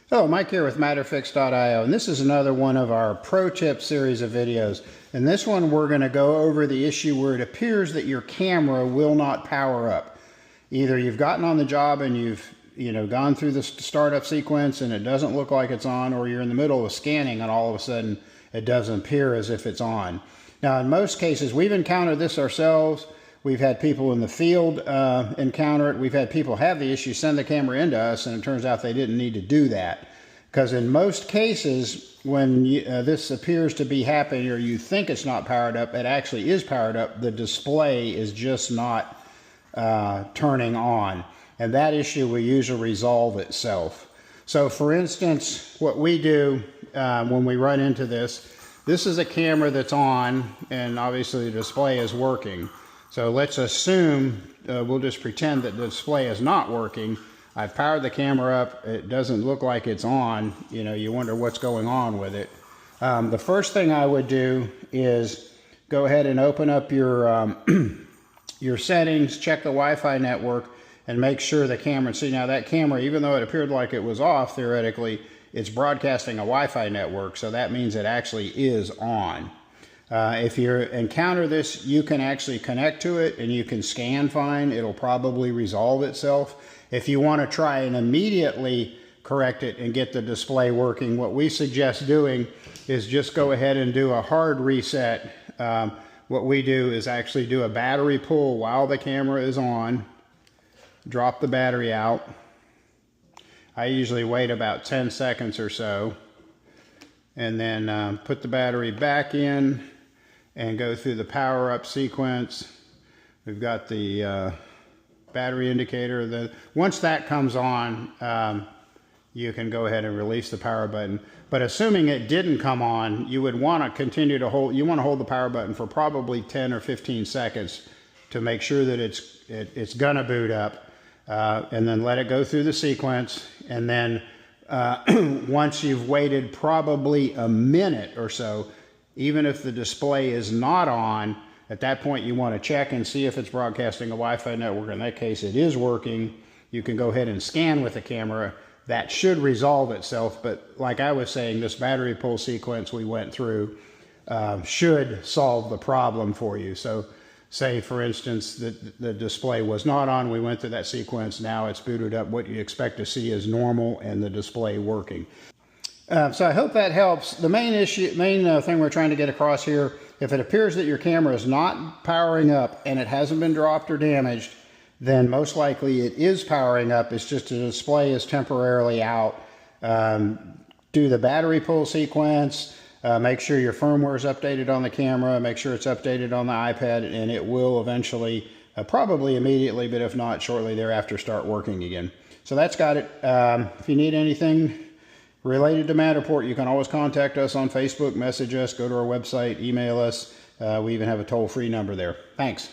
Hello, Mike here with MatterFix.io, and this is another one of our pro tip series of videos. In this one, we're going to go over the issue where it appears that your camera will not power up. Either you've gotten on the job and you've gone through the startup sequence and it doesn't look like it's on, or you're in the middle of scanning and all of a sudden it doesn't appear as if it's on. Now, in most cases, we've encountered this ourselves. We've had people in the field encounter it. We've had people have the issue, send the camera into us, and it turns out they didn't need to do that. Because in most cases, when this appears to be happening or you think it's not powered up, it actually is powered up. The display is just not turning on. And that issue will usually resolve itself. So for instance, what we do when we run into this is a camera that's on, and obviously the display is working. So let's assume, we'll just pretend that the display is not working. I've powered the camera up. It doesn't look like it's on. You wonder what's going on with it. The first thing I would do is go ahead and open up your, your settings, check the Wi-Fi network, and make sure the camera, see now that camera, even though it appeared like it was off theoretically, it's broadcasting a Wi-Fi network, so that means it actually is on. If you encounter this, you can actually connect to it and you can scan fine. It'll probably resolve itself. If you want to try and immediately correct it and get the display working, what we suggest doing is just go ahead and do a hard reset. What we do is actually do a battery pull while the camera is on, drop the battery out. I usually wait about 10 seconds or so, and then put the battery back in and go through the power up sequence. We've got the battery indicator. Once that comes on, you can go ahead and release the power button. But assuming it didn't come on, you would want to continue to hold, you want to hold the power button for probably 10 or 15 seconds to make sure that it's gonna boot up, and then let it go through the sequence. And then once you've waited probably a minute or so, even if the display is not on, at that point you want to check and see if it's broadcasting a Wi-Fi network. In that case, it is working. You can go ahead and scan with the camera. That should resolve itself, but like I was saying, this battery pull sequence we went through should solve the problem for you. So say, for instance, that the display was not on, we went through that sequence, now it's booted up. What you expect to see is normal and the display working. So I hope that helps. The main thing we're trying to get across here, if it appears that your camera is not powering up and it hasn't been dropped or damaged, then most likely it is powering up. It's just the display is temporarily out. Do the battery pull sequence. Make sure your firmware is updated on the camera. Make sure it's updated on the iPad, and it will eventually, probably immediately, but if not, shortly thereafter, start working again. So that's got it. If you need anything related to Matterport, you can always contact us on Facebook, message us, go to our website, email us. We even have a toll-free number there. Thanks.